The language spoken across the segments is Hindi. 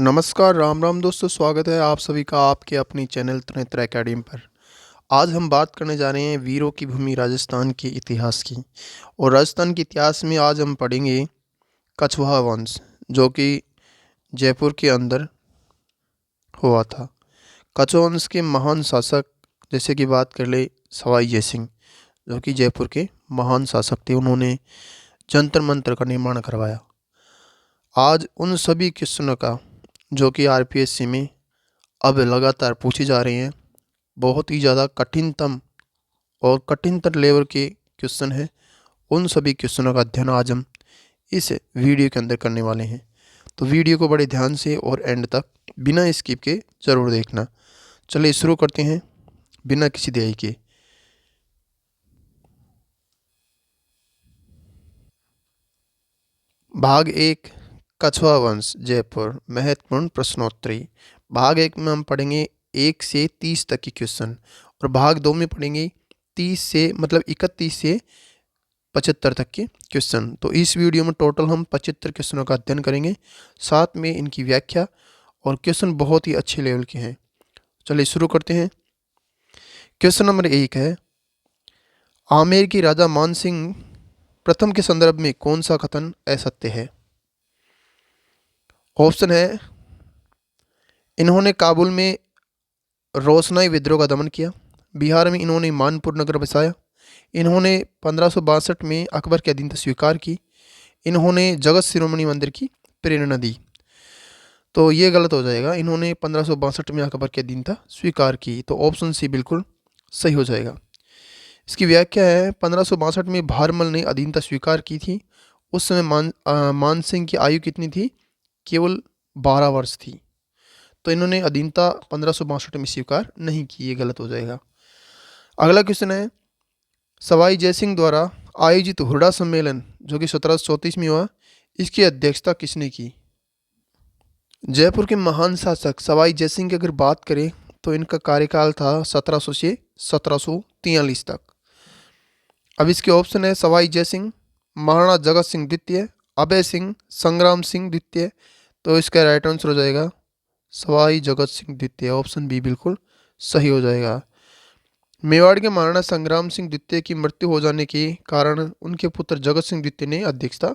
नमस्कार, राम राम दोस्तों, स्वागत है आप सभी का आपके अपनी चैनल त्रिनेत्र एकेडमी पर। आज हम बात करने जा रहे हैं वीरों की भूमि राजस्थान के इतिहास की। और राजस्थान के इतिहास में आज हम पढ़ेंगे कछवाहा वंश, जो कि जयपुर के अंदर हुआ था। कछवाहा वंश के महान शासक जैसे कि बात कर ले सवाई जयसिंह, जो कि जयपुर के महान शासक थे। उन्होंने जंतर मंतर का निर्माण करवाया। आज उन सभी क्वेश्चनों का जो कि आरपीएससी में अब लगातार पूछे जा रहे हैं, बहुत ही ज़्यादा कठिनतम और कठिनतर लेवल के क्वेश्चन है, उन सभी क्वेश्चनों का अध्ययन आज हम इस वीडियो के अंदर करने वाले हैं। तो वीडियो को बड़े ध्यान से और एंड तक बिना स्किप के ज़रूर देखना। चलिए शुरू करते हैं बिना किसी देरी के। भाग एक, कछवाहा वंश जयपुर, महत्वपूर्ण प्रश्नोत्तरी। भाग एक में हम पढ़ेंगे 1 से 30 तक के क्वेश्चन, और भाग दो में पढ़ेंगे 31 से 75 तक के क्वेश्चन। तो इस वीडियो में टोटल हम 75 क्वेश्चनों का अध्ययन करेंगे, साथ में इनकी व्याख्या, और क्वेश्चन बहुत ही अच्छे लेवल के हैं। चलिए शुरू करते हैं। क्वेश्चन नंबर 1 है, आमेर की राजा मान सिंह प्रथम के संदर्भ में कौन सा कथन असत्य है? ऑप्शन है, इन्होंने काबुल में रोशनाई विद्रोह का दमन किया, बिहार में इन्होंने मानपुर नगर बसाया, इन्होंने 1562 में अकबर की अधीनता स्वीकार की, इन्होंने जगत शिरोमणि मंदिर की प्रेरणा दी। तो ये गलत हो जाएगा। इन्होंने 1562 में अकबर की अधीनता स्वीकार की, तो ऑप्शन सी बिल्कुल सही हो जाएगा। इसकी व्याख्या है, 1562 में भारमल ने अधीनता स्वीकार की थी। उस समय मान सिंह की आयु कितनी थी? केवल 12 वर्ष थी। तो इन्होंने अधीनता 1562 में स्वीकार नहीं की, ये गलत हो जाएगा। अगला क्वेश्चन है, सवाई जयसिंह द्वारा आयोजित हुरडा सम्मेलन जो कि 1734 में हुआ, इसकी अध्यक्षता किसने की? जयपुर के महान शासक सवाई जयसिंह की अगर बात करें तो इनका कार्यकाल था 1700 से 1743 तक। अब इसके ऑप्शन है, सवाई जयसिंह, महाराणा जगत सिंह द्वितीय, अभय सिंह, संग्राम सिंह द्वितीय। तो इसका राइट आंसर हो जाएगा सवाई जगत सिंह द्वितीय। ऑप्शन बी बिल्कुल सही हो जाएगा। मेवाड़ के महाराणा संग्राम सिंह द्वितीय की मृत्यु हो जाने के कारण उनके पुत्र जगत सिंह द्वितीय ने अध्यक्षता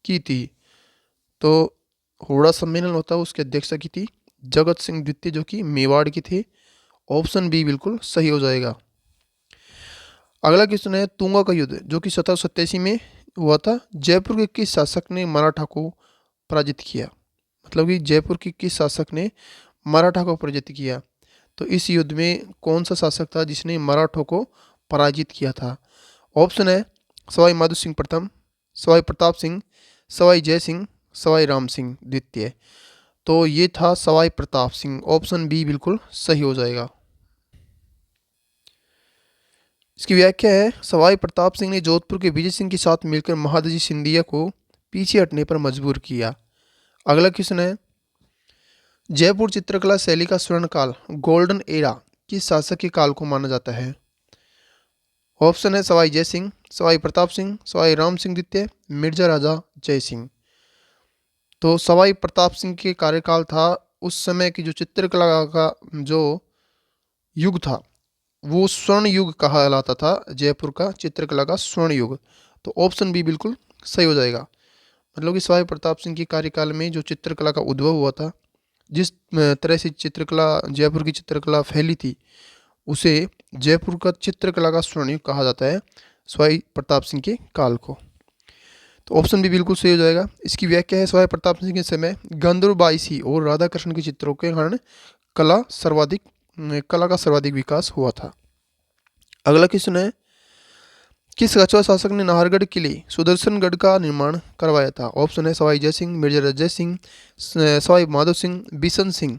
की थी। तो हुरडा सम्मेलन होता है, उसकी अध्यक्षता की थी जगत सिंह द्वितीय, जो कि मेवाड़ के थे। ऑप्शन बी बिल्कुल सही हो जाएगा। अगला क्वेश्चन है, तुंगा का युद्ध जो कि 1787 में हुआ था, जयपुर के किस शासक ने मराठा को पराजित किया? मतलब कि जयपुर के किस शासक ने मराठा को पराजित किया? तो इस युद्ध में कौन सा शासक था जिसने मराठों को पराजित किया था? ऑप्शन है, सवाई माधो सिंह प्रथम, सवाई प्रताप सिंह, सवाई जय सिंह, सवाई राम सिंह द्वितीय। तो ये था सवाई प्रताप सिंह। ऑप्शन बी बिल्कुल सही हो जाएगा। इसकी व्याख्या है, सवाई प्रताप सिंह ने जोधपुर के विजय सिंह के साथ मिलकर महादजी सिंधिया को पीछे हटने पर मजबूर किया। अगला क्वेश्चन है, जयपुर चित्रकला शैली का स्वर्ण काल गोल्डन एरा किस शासक के काल को माना जाता है? ऑप्शन है, सवाई जय सिंह, सवाई प्रताप सिंह, सवाई राम सिंह द्वितीय, मिर्जा राजा जय सिंह। तो सवाई प्रताप सिंह के कार्यकाल था, उस समय की जो चित्रकला का जो युग था वो स्वर्ण युग कहलाता था, जयपुर का चित्रकला का स्वर्ण युग। तो ऑप्शन बी बिल्कुल सही हो जाएगा। मतलब कि सवाई प्रताप सिंह के कार्यकाल में जो चित्रकला का उद्भव हुआ था, जिस तरह से चित्रकला जयपुर की चित्रकला फैली थी, उसे जयपुर का चित्रकला का स्वर्ण युग कहा जाता है, सवाई प्रताप सिंह के काल को। तो ऑप्शन भी बिल्कुल सही हो जाएगा। इसकी व्याख्या है, सवाई प्रताप सिंह के समय गंधर्वबाईसी और राधा कृष्ण के चित्रों के कारण कला का सर्वाधिक विकास हुआ था। अगला क्वेश्चन है, किस कछवाहा शासक ने नाहरगढ़ किले सुदर्शनगढ़ का निर्माण करवाया था? ऑप्शन है, सवाई जय सिंह, मिर्जा जय सिंह, सवाई माधो सिंह, बिशन सिंह।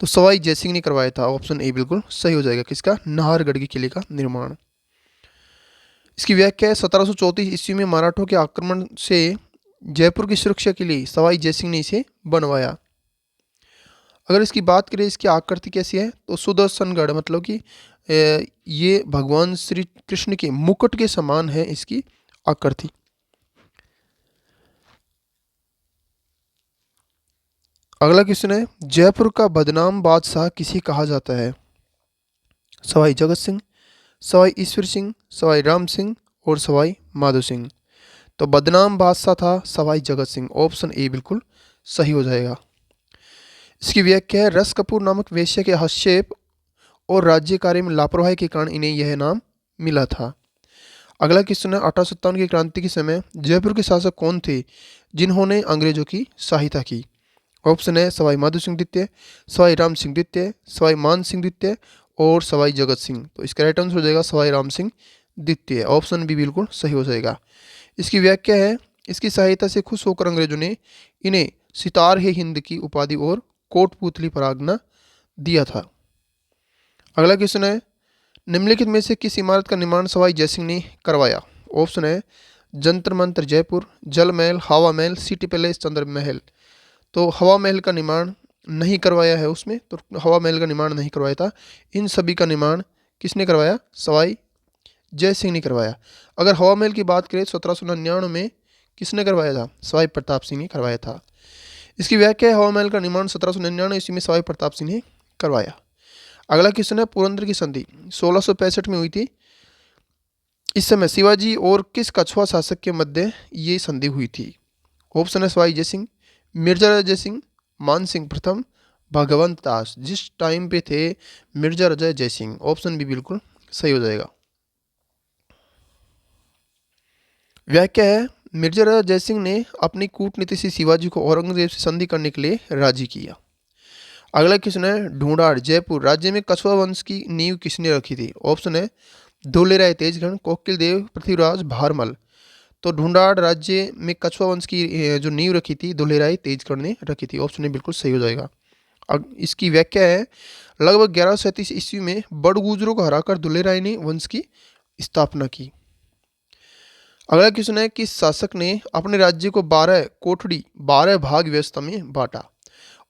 तो सवाई जय सिंह ने करवाया था। ऑप्शन ए बिल्कुल सही हो जाएगा। किसका? नाहरगढ़ के किले का निर्माण। इसकी व्याख्या है, 1734 ईस्वी में मराठों के आक्रमण से जयपुर की सुरक्षा के लिए सवाई जय सिंह ने इसे बनवाया। अगर इसकी बात करें, इसकी आकृति कैसी है, तो सुदर्शनगढ़ मतलब कि ये भगवान श्री कृष्ण के मुकुट के समान है इसकी आकृति। अगला क्वेश्चन है, जयपुर का बदनाम बादशाह किसे कहा जाता है? सवाई जगत सिंह, सवाई ईश्वर सिंह, सवाई राम सिंह और सवाई माधो सिंह। तो बदनाम बादशाह था सवाई जगत सिंह। ऑप्शन ए बिल्कुल सही हो जाएगा। इसकी व्याख्या है, रस कपूर नामक वेश्या के हस्तक्षेप और राज्य कार्य में लापरवाही के कारण इन्हें यह नाम मिला था। अगला क्वेश्चन है, 1857 की क्रांति के समय जयपुर के शासक कौन थे जिन्होंने अंग्रेजों की सहायता की? ऑप्शन है सवाई माधो सिंह द्वितीय, सवाई राम सिंह द्वितीय, सवाई मान सिंह द्वितीय और सवाई जगत सिंह। तो इसका राइट आंसर हो जाएगा सवाई राम सिंह द्वितीय। ऑप्शन बी बिल्कुल सही हो जाएगा। इसकी व्याख्या है, इसकी सहायता से खुश होकर अंग्रेजों ने इन्हें सितार है हिंद की उपाधि और कोटपुतली पर आज्ञा दिया था। अगला क्वेश्चन है, निम्नलिखित में से किस इमारत का निर्माण सवाई जयसिंह ने करवाया? ऑप्शन है जंतर मंतर जयपुर, जल महल, हवा महल, सिटी पैलेस, चंद्र महल। तो हवा महल का निर्माण नहीं करवाया है उसमें, तो हवा महल का निर्माण नहीं करवाया था। इन सभी का निर्माण किसने करवाया? सवाई जय सिंह ने करवाया। अगर हवा महल की बात करें 1799 में किसने करवाया था? सवाई प्रताप सिंह ने करवाया था। इसकी व्याख्या है, हवा महल का निर्माण 1799 ईस्वी में सवाई प्रताप सिंह ने करवाया। अगला क्वेश्चन है, पुरंदर की संधि 1665 में हुई थी। इस समय शिवाजी और किस कछुआ शासक के मध्य ये संधि हुई थी? ऑप्शन है सवाई जय सिंह, मिर्जा अजय सिंह, मान सिंह प्रथम, भगवंत दास। जिस टाइम पे थे मिर्जा अजय जय सिंह। ऑप्शन भी बिल्कुल सही हो जाएगा। व्याख्या है, मिर्जा राजा जय सिंह ने अपनी कूटनीति से शिवाजी को औरंगजेब से संधि करने के लिए राजी किया। अगला क्वेश्चन है, ढूंढाड़ जयपुर राज्य में कछुआ वंश की नींव किसने रखी थी? ऑप्शन है धोलेराय तेजगढ़, कोकिल देव, पृथ्वीराज, भारमल। तो ढूंढाड़ राज्य में कछुआ वंश की जो नींव रखी थी धोलेराय तेजगढ़ ने रखी थी। ऑप्शन ए बिल्कुल सही हो जाएगा। इसकी व्याख्या है, लगभग 1137 ईस्वी में बड़गुजरों को हराकर धोलेराय ने वंश की स्थापना की। अगला क्वेश्चन है, किस शासक ने अपने राज्य को 12 कोठड़ी 12 भाग व्यवस्था में बांटा?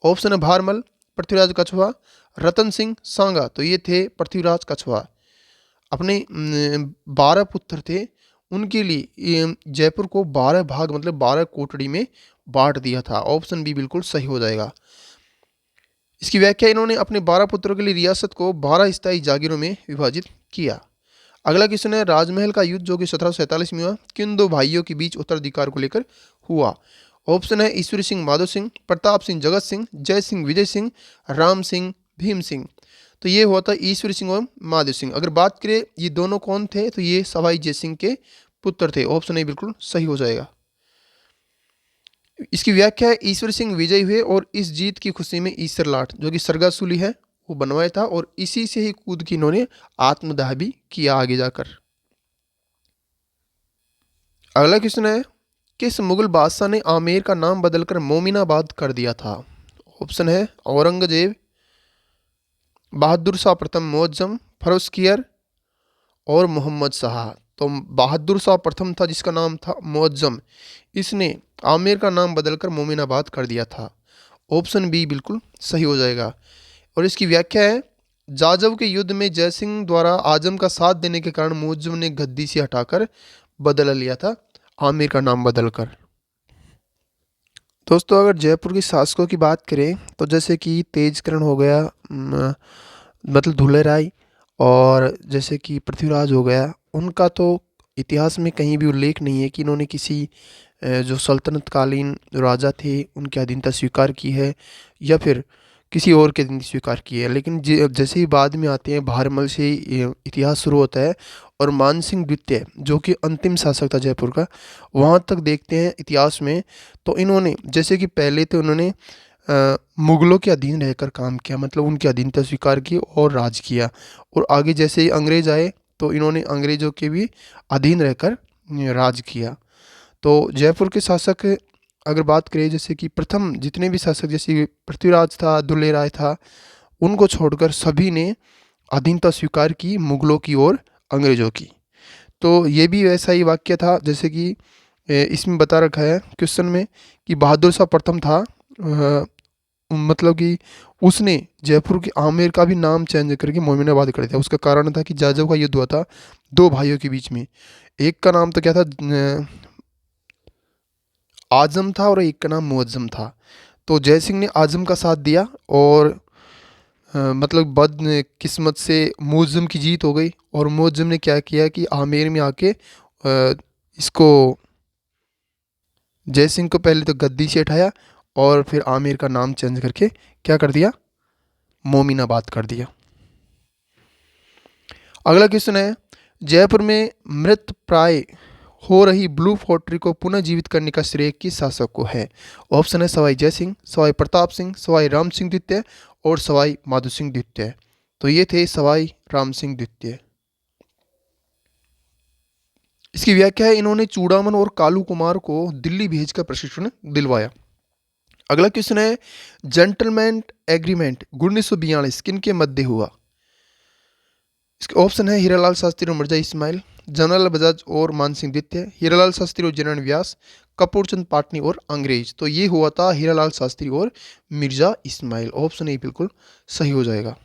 ऑप्शन है भारमल, पृथ्वीराज कछुआ, रतन सिंह, सांगा। तो ये थे पृथ्वीराज कछुआ। अपने 12 पुत्र थे, उनके लिए जयपुर को 12 भाग मतलब 12 कोठड़ी में बांट दिया था। ऑप्शन बी बिल्कुल सही हो जाएगा। इसकी व्याख्या, इन्होंने अपने 12 पुत्रों के लिए रियासत को 12 स्थायी जागीरों में विभाजित किया। अगला क्वेश्चन है, राजमहल का युद्ध जो कि 1747 में हुआ किन दो भाइयों के बीच उत्तराधिकार को लेकर हुआ? ऑप्शन है ईश्वरी सिंह माधो सिंह, प्रताप सिंह जगत सिंह, जय सिंह विजय सिंह, राम सिंह भीम सिंह। तो ये हुआ था ईश्वरी सिंह और माधो सिंह। अगर बात करें ये दोनों कौन थे, तो ये सवाई जय सिंह के पुत्र थे। ऑप्शन ए बिल्कुल सही हो जाएगा। इसकी व्याख्या है, ईश्वर सिंह विजयी हुए और इस जीत की खुशी में ईश्वर लाठ जो कि सरगासूली है वो बनवाया था और इसी से ही कूद की इन्होंने आत्मदाह भी किया आगे जाकर। अगला क्वेश्चन है, किस मुगल बादशाह ने आमेर का नाम बदलकर मोमिनाबाद कर दिया था? ऑप्शन है औरंगजेब, बहादुर शाह प्रथम मुअज्जम, फरोजकियर और मोहम्मद शाह। तो बहादुर शाह प्रथम था जिसका नाम था मुअज्जम, इसने आमेर का नाम बदलकर मोमिनाबाद कर दिया था। ऑप्शन बी बिल्कुल सही हो जाएगा। और इसकी व्याख्या है, जाजव के युद्ध में जयसिंह द्वारा आजम का साथ देने के कारण मुअज्जम ने गद्दी से हटाकर बदला लिया था आमिर का नाम बदलकर। दोस्तों अगर जयपुर के शासकों की बात करें तो जैसे कि तेजकरण हो गया, मतलब धुलेराय, और जैसे कि पृथ्वीराज हो गया, उनका तो इतिहास में कहीं भी उल्लेख नहीं है कि इन्होंने किसी जो सल्तनत कालीन राजा थे उनकी अधीनता स्वीकार की है या फिर किसी और के अधीनता स्वीकार की है। लेकिन जैसे ही बाद में आते हैं भारमल से ये इतिहास शुरू होता है और मान सिंह द्वितीय जो कि अंतिम शासक था जयपुर का, वहाँ तक देखते हैं इतिहास में। तो इन्होंने जैसे कि पहले तो उन्होंने मुगलों के अधीन रहकर काम किया, मतलब उनकी अधीनता स्वीकार की और राज किया। और आगे जैसे ही अंग्रेज आए तो इन्होंने अंग्रेजों के भी अधीन रहकर राज किया। तो जयपुर के शासक अगर बात करें जैसे कि प्रथम जितने भी शासक जैसे पृथ्वीराज था, दुलेराय था, उनको छोड़कर सभी ने अधीनता स्वीकार की मुगलों की और अंग्रेजों की। तो ये भी वैसा ही वाक्य था जैसे कि इसमें बता रखा है क्वेश्चन में कि बहादुर शाह प्रथम था, मतलब कि उसने जयपुर के आमेर का भी नाम चेंज करके मोमिनाबाद कर दिया। उसका कारण था कि जाजव का युद्ध हुआ था दो भाइयों के बीच में, एक का नाम तो क्या था आजम था और एक का नाम मुअज्जम था। तो जय सिंह ने आज़म का साथ दिया और मतलब बदकिस्मत से मुअज़्ज़म की जीत हो गई और मुअज़्ज़म ने क्या किया कि आमेर में आके इसको जय सिंह को पहले तो गद्दी से हटाया और फिर आमेर का नाम चेंज करके क्या कर दिया, मोमिनाबाद कर दिया। अगला क्वेश्चन है, जयपुर में मृत प्राय हो रही ब्लू फोर्ट्री को पुनः जीवित करने का श्रेय किस शासक को है? ऑप्शन है सवाई जय सिंह, सवाई प्रताप सिंह, सवाई राम सिंह द्वितीय और सवाई माधो सिंह द्वितीय। तो ये थे सवाई राम सिंह द्वितीय। इसकी व्याख्या है, इन्होंने चूड़ामन और कालू कुमार को दिल्ली भेजकर प्रशिक्षण दिलवाया। अगला क्वेश्चन है, जेंटलमैन एग्रीमेंट 1942 किन के मध्य हुआ? इसके ऑप्शन है हीरालाल शास्त्री और मिर्जा इस्माइल, जनरल बजाज और मान सिंह द्वितीय, हीरालाल शास्त्री और जनरल व्यास, कपूर चंद पाटनी और अंग्रेज। तो ये हुआ था हीरालाल शास्त्री और मिर्जा इस्माइल। ऑप्शन ए बिल्कुल सही हो जाएगा।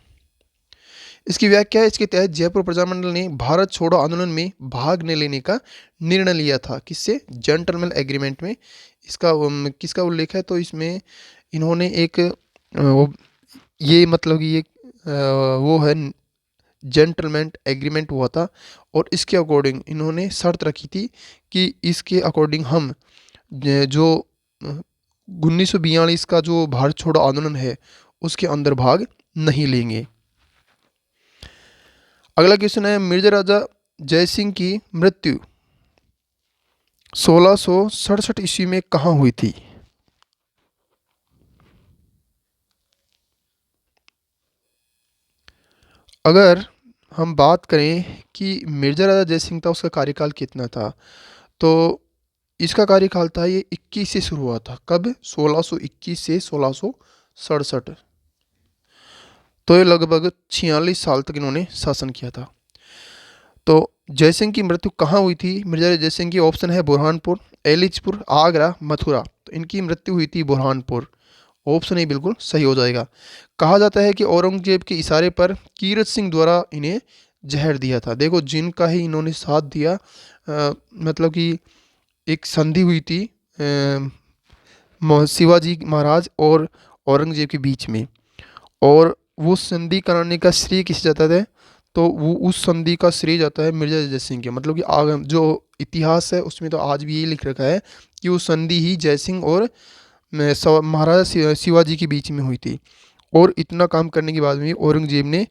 इसकी व्याख्या है, इसके तहत जयपुर प्रजामंडल ने भारत छोड़ो आंदोलन में भाग न लेने का निर्णय लिया था। किससे? जेंटलमैन एग्रीमेंट में। इसका किसका उल्लेख है? तो इसमें इन्होंने एक ये मतलब कि ये वो है जेंटलमैन एग्रीमेंट हुआ था और इसके अकॉर्डिंग इन्होंने शर्त रखी थी कि इसके अकॉर्डिंग हम जो 1942 का जो भारत छोड़ो आंदोलन है उसके अंदर भाग नहीं लेंगे। अगला क्वेश्चन है, मिर्जा राजा जय सिंह की मृत्यु 1667 ईस्वी में कहाँ हुई थी? अगर हम बात करें कि मिर्जा राजा जय सिंह था उसका कार्यकाल कितना था, तो इसका कार्यकाल था ये 21 से शुरू हुआ था। कब? 1621 से 1667। तो ये लगभग 46 साल तक इन्होंने शासन किया था। तो जयसिंह की मृत्यु कहाँ हुई थी? मिर्जा जयसिंह की ऑप्शन है बुरहानपुर, एलिचपुर, आगरा, मथुरा। तो इनकी मृत्यु हुई थी बुरहानपुर। ऑप्शन ए बिल्कुल सही हो जाएगा। कहा जाता है कि औरंगजेब के इशारे पर कीरत सिंह द्वारा इन्हें जहर दिया था। देखो जिनका ही इन्होंने साथ दिया, मतलब कि एक संधि हुई थी शिवाजी महाराज और औरंगजेब के बीच में, और वो संधि कराने का श्रेय किसे जाता है? तो वो उस संधि का श्रेय जाता है मिर्जा जय सिंह के। मतलब कि आग जो इतिहास है उसमें तो आज भी यही लिख रखा है कि वो संधि ही जय सिंह और महाराजा शिवाजी के बीच में हुई थी। और इतना काम करने के बाद में औरंगजेब ने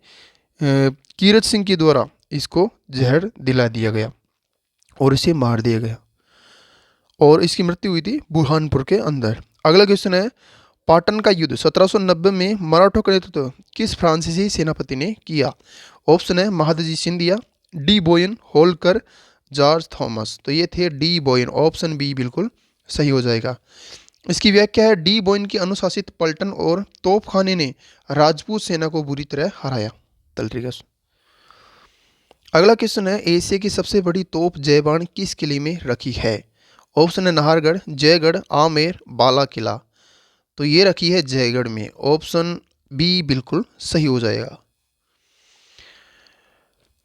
कीरत सिंह के द्वारा इसको जहर दिला दिया गया और इसे मार दिया गया और इसकी मृत्यु हुई थी बुरहानपुर के अंदर। अगला क्वेश्चन है, पाटन का युद्ध 1790 में मराठों का नेतृत्व किस फ्रांसीसी सेनापति ने किया? ऑप्शन है Mahadji Scindia, de Boigne, Holkar, George Thomas. तो ये थे डी बोयन। ऑप्शन बी बिल्कुल सही हो जाएगा। इसकी व्याख्या है, डी बोयन के अनुशासित पलटन और तोपखाने ने राजपूत सेना को बुरी तरह हराया। तलतरीका। अगला क्वेश्चन है, एशिया की सबसे बड़ी तोप जयबान किस किले में रखी है? ऑप्शन है नाहरगढ़, जयगढ़, आमेर, बाला किला। तो ये रखी है जयगढ़ में। ऑप्शन बी बिल्कुल सही हो जाएगा।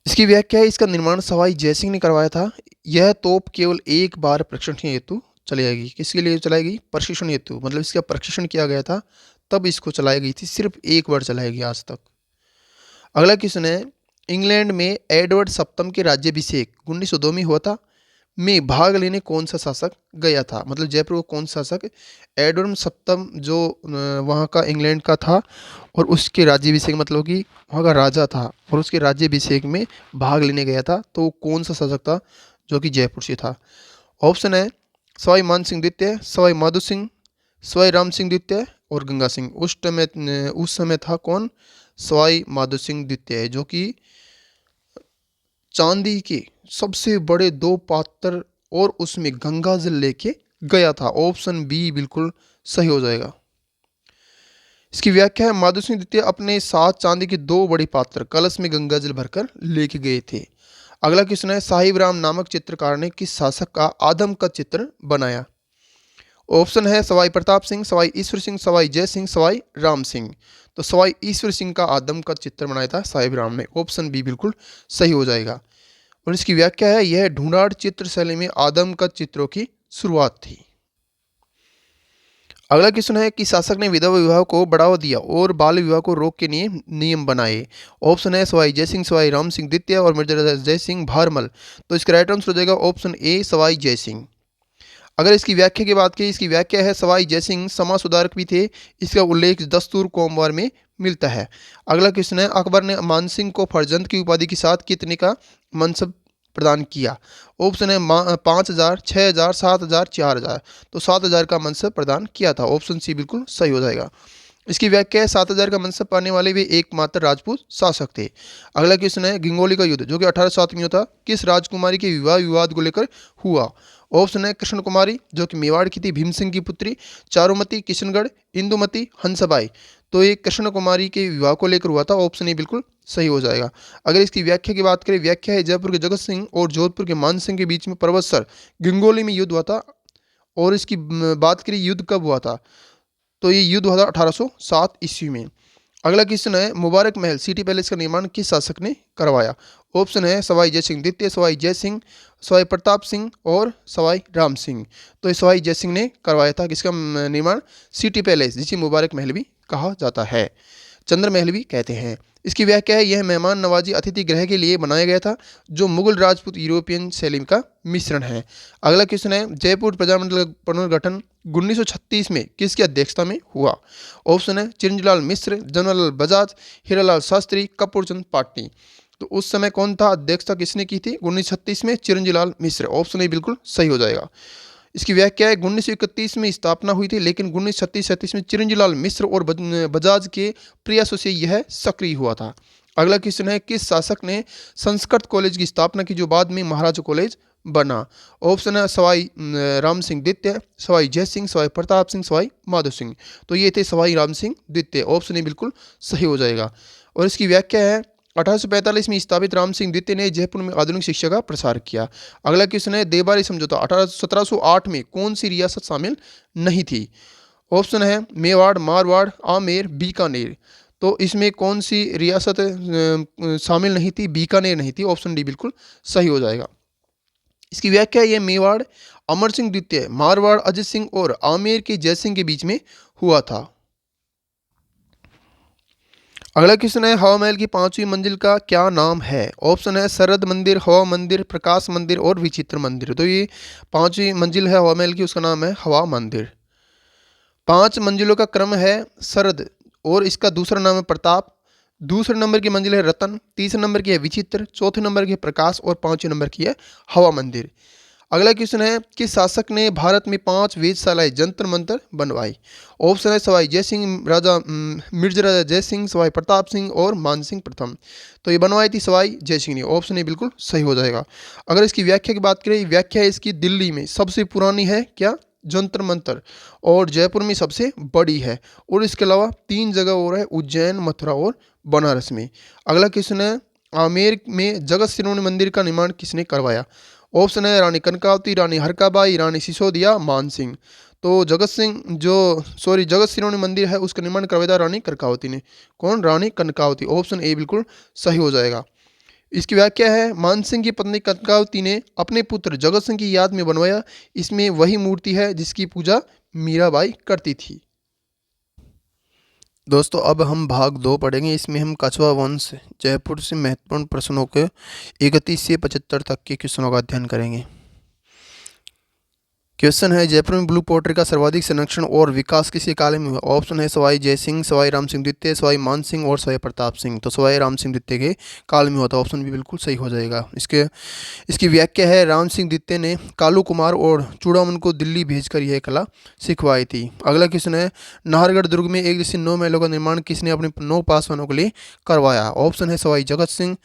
इसकी व्याख्या है, इसका निर्माण सवाई जयसिंह ने करवाया था। यह तोप केवल एक बार प्रशिक्षण हेतु चलाएगी। किसके लिए चलाएगी? प्रशिक्षण हेतु, मतलब इसका प्रशिक्षण किया गया था तब इसको चलाई गई थी। सिर्फ एक बार चलाएगी आज तक। अगला क्वेश्चन है, इंग्लैंड में एडवर्ड सप्तम के राज्याभिषेक 1902 में हुआ था में भाग लेने कौन सा शासक गया था? मतलब जयपुर को कौन सा शासक? एडवर्ड सप्तम जो वहाँ का इंग्लैंड का था और उसके राज्याभिषेक मतलब कि वहाँ का राजा था और उसके राज्याभिषेक में भाग लेने गया था। तो कौन सा शासक था जो कि जयपुर से था? ऑप्शन है सवाई मान सिंह द्वितीय, सवाई माधो सिंह, सवाई राम सिंह द्वितीय और गंगा सिंह। उस समय था कौन? सवाई माधो सिंह द्वितीय, जो कि चांदी के सबसे बड़े 2 पात्र और उसमें गंगा जल लेके गया था। ऑप्शन बी बिल्कुल सही हो जाएगा। इसकी व्याख्या है, माधो सिंह द्वितीय अपने साथ चांदी के 2 बड़े पात्र कलश में गंगा जल भरकर लेके गए थे। अगला क्वेश्चन है, साहिब राम नामक चित्रकार ने किस शासक का आदम का चित्र बनाया? ऑप्शन है सवाई प्रताप सिंह, सवाई ईश्वर सिंह, सवाई जय सिंह, सवाई राम सिंह। तो सवाई ईश्वर सिंह का आदम का चित्र बनाया था साहिब राम ने। ऑप्शन बी बिल्कुल सही हो जाएगा। और इसकी व्याख्या है, यह ढूंढाड़ चित्र शैली में आदम का चित्रों की शुरुआत थी। अगला क्वेश्चन है कि शासक ने विधवा विवाह को बढ़ावा दिया और बाल विवाह को रोक के लिए नियम बनाए। ऑप्शन है सवाई जयसिंह, सवाई राम सिंह द्वितीय और मिर्जा जयसिंह भारमल। तो इसका राइट आंसर हो जाएगा ऑप्शन ए सवाई जयसिंह। अगर इसकी व्याख्या की बात की, इसकी व्याख्या है सवाई जयसिंह समाज सुधारक भी थे। इसका उल्लेख दस्तूर कोमवार में मिलता है। अगला क्वेश्चन है अकबर ने मानसिंह को फरजंद की उपाधि के साथ कितने का मनसब प्रदान किया। ऑप्शन है 5,000, 6,000, 7,000, 4,000। तो 7,000 का मनसब प्रदान किया था। ऑप्शन सी बिल्कुल सही हो जाएगा। इसकी व्याख्या है 7,000 का मनसब पाने वाले वे एकमात्र राजपूत शासक थे। अगला क्वेश्चन है गिंगोली का युद्ध जो कि 1807 में था किस राजकुमारी के विवाह विवाद को लेकर हुआ। ऑप्शन है कृष्ण कुमारी जो कि मेवाड़ की थी, भीम सिंह की पुत्री, चारुमती, किशनगढ़, इंदुमती, हंसबाई। तो ये कृष्ण कुमारी के विवाह को लेकर हुआ था। ऑप्शन ए बिल्कुल सही हो जाएगा। अगर इसकी व्याख्या की बात करें, व्याख्या है जयपुर के जगत सिंह और जोधपुर के मान सिंह के बीच में पर्वतसर गिंगोली में युद्ध हुआ था। और इसकी बात करें युद्ध कब हुआ था, तो ये युद्ध हुआ था 1807 ईस्वी में। अगला क्वेश्चन है मुबारक महल सिटी पैलेस का निर्माण किस शासक ने करवाया। ऑप्शन है सवाई जयसिंह द्वितीय, सवाई जयसिंह, सवाई प्रताप सिंह और सवाई राम सिंह। तो ये सवाई जयसिंह ने करवाया था किसका निर्माण, सिटी पैलेस, जिसे मुबारक महल भी कहा जाता है, चंद्र महल भी कहते हैं। इसकी व्याख्या है यह मेहमान नवाजी अतिथि गृह के लिए बनाया गया था जो मुगल राजपूत यूरोपियन शैली का मिश्रण है। अगला क्वेश्चन है जयपुर प्रजामंडल का पुनर्गठन 1936 में किसकी अध्यक्षता में हुआ। ऑप्शन है चिरंजीलाल मिश्र, जनरल बजाज, हीरालाल शास्त्री, कपूर चंद पाटनी। तो उस समय कौन था, अध्यक्षता किसने की थी 1936 में, चिरंजीलाल मिश्र। ऑप्शन ए बिल्कुल सही हो जाएगा। इसकी व्याख्या है 1931 में स्थापना हुई थी लेकिन 1936 में चिरंजीलाल मिश्र और बजाज के प्रयासों से यह सक्रिय हुआ था। अगला क्वेश्चन है किस शासक ने संस्कृत कॉलेज की स्थापना की जो बाद में महाराजा कॉलेज बना। ऑप्शन है सवाई राम सिंह द्वितीय, सवाई जय सिंह, सवाई प्रताप सिंह, सवाई माधो सिंह। तो ये थे सवाई राम सिंह द्वितीय। ऑप्शन ए बिल्कुल सही हो जाएगा। और इसकी व्याख्या है 1845 में स्थापित राम सिंह द्वितीय ने जयपुर में आधुनिक शिक्षा का प्रसार किया। अगला क्वेश्चन है देबारी समझौता 1708 में कौन सी रियासत शामिल नहीं थी। ऑप्शन है मेवाड़, मारवाड़, आमेर, बीकानेर। तो इसमें कौन सी रियासत शामिल नहीं थी, बीकानेर नहीं थी। ऑप्शन डी बिल्कुल सही हो जाएगा। इसकी व्याख्या ये मेवाड़ अमर सिंह द्वितीय, मारवाड़ अजित सिंह और आमेर के जय सिंह के बीच में हुआ था। अगला क्वेश्चन है हवा महल की पांचवी मंजिल का क्या नाम है। ऑप्शन है सरद मंदिर, हवा मंदिर, प्रकाश मंदिर और विचित्र मंदिर। तो ये पांचवी मंजिल है हवा महल की, उसका नाम है हवा मंदिर। 5 मंजिलों का क्रम है सरद और इसका दूसरा नाम है प्रताप। दूसरे नंबर की मंजिल है रतन, तीसरे नंबर की है विचित्र, चौथे नंबर की है प्रकाश और पांचवें नंबर की है हवा मंदिर। अगला क्वेश्चन है कि शासक ने भारत में 5 वेधशालाएं जंतर मंतर बनवाई। ऑप्शन है सवाई जय सिंह, राजा मिर्जा राजा जय सिंह, सवाई प्रताप सिंह और मान सिंह प्रथम। तो ये बनवाई थी सवाई जय सिंह ने। ऑप्शन ए बिल्कुल सही हो जाएगा। अगर इसकी व्याख्या की बात करें, व्याख्या इसकी दिल्ली में सबसे पुरानी है क्या, जंतर मंतर, और जयपुर में सबसे बड़ी है। और इसके अलावा 3 जगह और है, उज्जैन, मथुरा और बनारस में। अगला क्वेश्चन है आमेर में जगत शिरोमणि मंदिर का निर्माण किसने करवाया। ऑप्शन है रानी कनकावती, रानी हरकाबाई, रानी सिसोदिया, मान सिंह। तो जगत शिरोमणि मंदिर है उसका निर्माण करवाया था रानी कनकावती ने। कौन, रानी कनकावती। ऑप्शन ए बिल्कुल सही हो जाएगा। इसकी व्याख्या है मान सिंह की पत्नी कनकावती ने अपने पुत्र जगत सिंह की याद में बनवाया। इसमें वही मूर्ति है जिसकी पूजा मीराबाई करती थी। दोस्तों अब हम भाग 2 पढ़ेंगे। इसमें हम कछवा वंश जयपुर से महत्वपूर्ण प्रश्नों के 31 से 75 तक के क्वेश्चनों का अध्ययन करेंगे। क्वेश्चन है जयपुर में ब्लू पोट्री का सर्वाधिक संरक्षण और विकास किसी काल में हुआ। ऑप्शन है सवाई जय सिंह, सवाई राम सिंह द्वितीय, सवाई मान सिंह और सवाई प्रताप सिंह। तो सवाई राम सिंह द्वितीय के काल में हुआ था। ऑप्शन भी बिल्कुल सही हो जाएगा। इसकी व्याख्या है राम सिंह द्वितीय ने कालू कुमार और चूड़ामन को दिल्ली भेजकर यह कला सिखवाई थी। अगला क्वेश्चन है नाहरगढ़ दुर्ग में एक जैसे 9 महलों का निर्माण किसने अपने 9 पासवानों के लिए करवाया। ऑप्शन है सवाई जगत सिंह,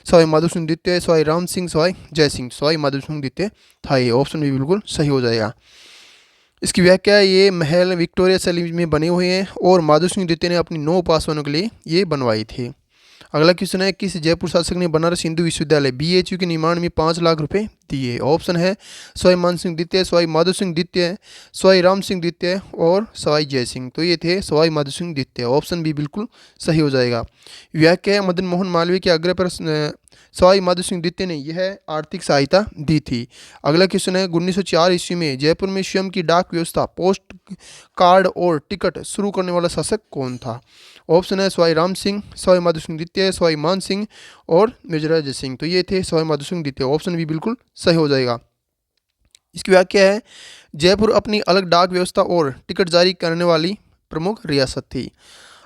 सवाई माधो सिंह द्वितीय, सवाई राम सिंह, सवाई जय सिंह। सवाई माधो सिंह द्वितीय था ये। ऑप्शन भी बिल्कुल सही हो जाएगा। इसकी व्याख्या है ये महल विक्टोरिया शैली में बने हुए हैं और माधो सिंह द्वितीय ने अपनी 9 पासवानों के लिए ये बनवाई थी। अगला क्वेश्चन है किस जयपुर शासक ने बनारस हिंदू विश्वविद्यालय BHU के निर्माण में 5 लाख रुपए दिए। ऑप्शन है सवाई मान सिंह द्वितीय, सवाई माधो सिंह द्वितीय, सवाई राम सिंह द्वितीय और सवाई जय सिंह। तो ये थे सवाई माधो सिंह द्वितीय। ऑप्शन भी बिल्कुल सही हो जाएगा। व्याख्या है मदन मोहन मालवीय के आग्रह पर सवाई माधो सिंह द्वितीय ने यह आर्थिक सहायता दी थी। अगला क्वेश्चन है 1904 ईस्वी में जयपुर में स्वयं की डाक व्यवस्था, पोस्ट कार्ड और टिकट शुरू करने वाला शासक कौन था? ऑप्शन है सवाई राम सिंह, सवाई माधो सिंह द्वितीय, सवाई मान सिंह और मेजर जय सिंह। तो ये थे सवाई माधो सिंह द्वितीय। ऑप्शन भी बिल्कुल सही हो जाएगा। इसकी व्याख्या है जयपुर अपनी अलग डाक व्यवस्था और टिकट जारी करने वाली प्रमुख रियासत थी।